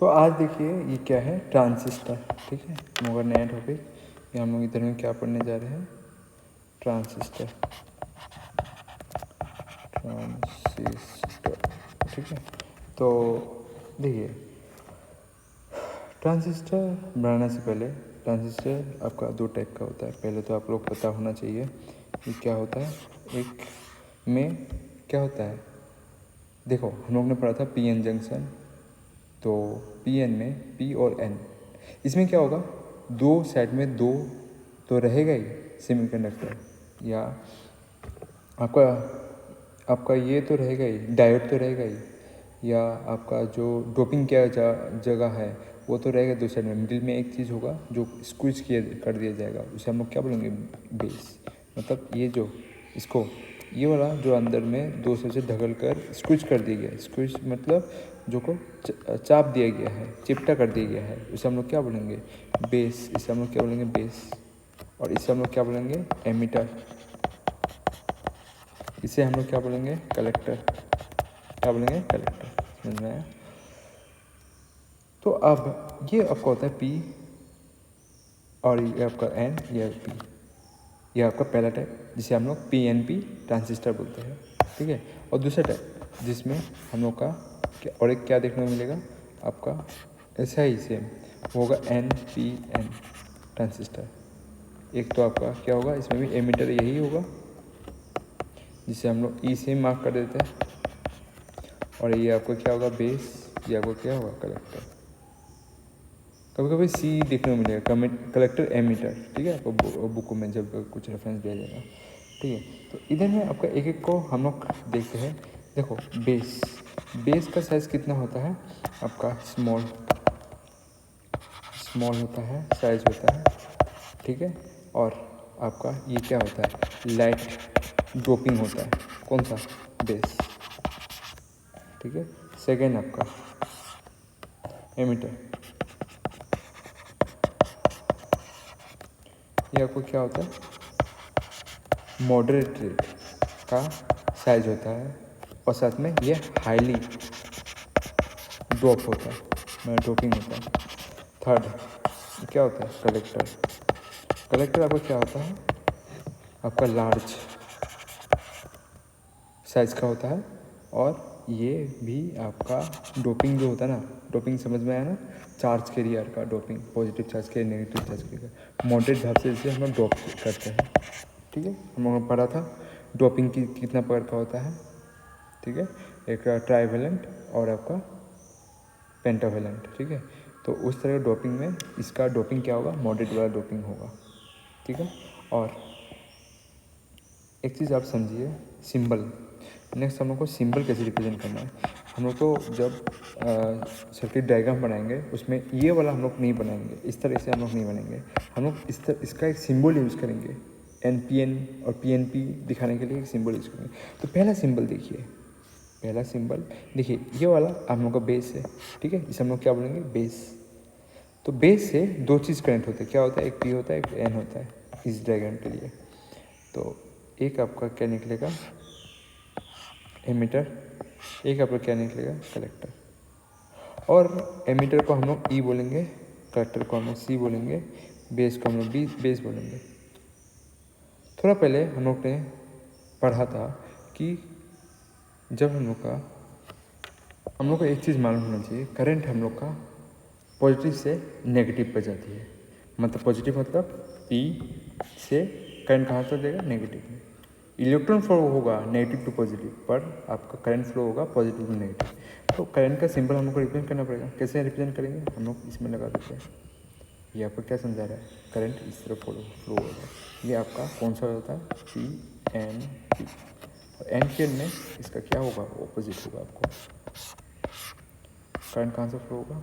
तो आज देखिए ये क्या है, ट्रांजिस्टर। ठीक है, हम लोग नया टॉपिक, ये हम लोग इधर में क्या पढ़ने जा रहे हैं, ट्रांजिस्टर। ट्रांजिस्टर, ठीक है। तो देखिए, ट्रांजिस्टर बनाने से पहले, ट्रांजिस्टर आपका दो टाइप का होता है। पहले तो आप लोग पता होना चाहिए कि क्या होता है। एक में क्या होता है, देखो हम लोग ने पढ़ा था पी एन जंक्शन। तो पी एन में पी और एन, इसमें क्या होगा, दो साइड में दो तो रहेगा ही सेमीकंडक्टर, या आपका आपका ये तो रहेगा ही, डायोड तो रहेगा ही, या आपका जो डोपिंग क्या जगह है वो तो रहेगा दो साइड में। मिडिल में एक चीज़ होगा जो स्क्विज कर दिया जाएगा, उसे हम लोग क्या बोलेंगे, बेस। मतलब ये जो इसको, ये वाला जो अंदर में दो से ढकल कर स्क्विज कर दिया गया, स्क्विज मतलब जो को चाप दिया गया है, चिपटा कर दिया गया है, उसे हम लोग क्या बोलेंगे, बेस। इसे हम लोग क्या बोलेंगे, बेस। और इसे हम लोग क्या बोलेंगे, एमीटर। इसे हम लोग क्या बोलेंगे, कलेक्टर। क्या बोलेंगे, कलेक्टर। समझ में आया। तो अब ये आपका होता है पी, और ये आपका एन, ये पी, ये आपका पहला टाइप जिसे हम लोग पी एन पी ट्रांजिस्टर बोलते हैं। ठीक है। और दूसरा टाइप जिसमें हम लोग का और एक क्या देखने को मिलेगा आपका, ऐसा ही सेम होगा, एन पी एन ट्रांजिस्टर। एक तो आपका क्या होगा, इसमें भी एमीटर यही होगा जिसे हम लोग ई से मार्क कर देते हैं, और ये आपको क्या होगा, बेस। ये आपको क्या होगा, कलेक्टर। कभी कभी सी देखने को मिलेगा, कलेक्टर एमीटर। ठीक है, आपको बुक में जब कुछ रेफरेंस दिया जाएगा। ठीक है, तो इधर में आपका एक एक को हम लोग देखते हैं। देखो बेस, बेस का साइज़ कितना होता है आपका, स्मॉल होता है, साइज होता है। ठीक है, और आपका ये क्या होता है, लाइट ड्रॉपिंग होता है। कौन सा, बेस। ठीक है। सेकेंड आपका एमीटर, ये आपको क्या होता है, मॉडरेट रेट का साइज होता है, और साथ में ये हाईली ड्रॉप होता है, मतलब ड्रॉपिंग होता है। थर्ड क्या होता है, कलेक्टर। कलेक्टर आपका क्या होता है, आपका लार्ज साइज का होता है, और ये भी आपका डोपिंग जो होता है ना, डोपिंग समझ में आया ना, चार्ज कैरियर का doping, positive charge carrier, negative charge carrier, moderate भाव से इसे हम लोग ड्रॉप करते हैं। ठीक है, हम लोगों ने पढ़ा था डोपिंग की कितना प्रकार का होता है। ठीक है, एक ट्राइवेलेंट और आपका पेंटावेलेंट। ठीक है, तो उस तरह का डोपिंग में इसका डोपिंग क्या होगा, मॉडरेट वाला डोपिंग होगा। ठीक है, और एक चीज़ आप समझिए, सिंबल। नेक्स्ट हम लोग को सिंबल कैसे रिप्रेजेंट करना है। हम लोग को जब सर्किट डायग्राम बनाएंगे उसमें ये वाला हम लोग नहीं बनाएंगे, इस तरह से हम लोग नहीं बनाएंगे। हम लोग इसका एक सिंबल यूज़ करेंगे, एन पी एन और पी एन पी दिखाने के लिए एक सिंबल यूज़ करेंगे। तो पहला सिंबल देखिए, पहला सिंबल देखिए, ये वाला हम लोग का बेस है। ठीक है, इसे हम लोग क्या बोलेंगे, बेस। तो बेस से दो चीज़ कनेक्ट होते हैं, क्या होता है, एक पी होता है, एक एन होता है इस डायग्राम के लिए। तो एक आपका क्या निकलेगा, एमीटर, एक आपका क्या निकलेगा, कलेक्टर। और एमीटर को हम लोग ई बोलेंगे, कलेक्टर को हम लोग सी बोलेंगे, बेस को हम लोग बी बेस बोलेंगे। थोड़ा पहले हम लोग ने पढ़ा था कि जब हम लोग को एक चीज़ मालूम होना चाहिए, करंट हम लोग का पॉजिटिव से नेगेटिव पर जाती है। मतलब पॉजिटिव मतलब पी से करंट कहाँ तक देगा, नेगेटिव में। इलेक्ट्रॉन फ्लो होगा नेगेटिव टू पॉजिटिव, पर आपका करंट फ्लो होगा पॉजिटिव टू नेगेटिव। तो करंट का सिंबल हम लोग को रिप्रेजेंट करना पड़ेगा। कैसे रिप्रेजेंट करेंगे, हम लोग इसमें लगा देते हैं। ये आपको क्या समझा रहा है, करंट इस तरह फ्लो होगा। ये आपका कौन सा होता है, पी एन पी। और एन के में इसका क्या होगा, ऑपोजिट होगा। आपको करंट कहाँ से फ्लो होगा,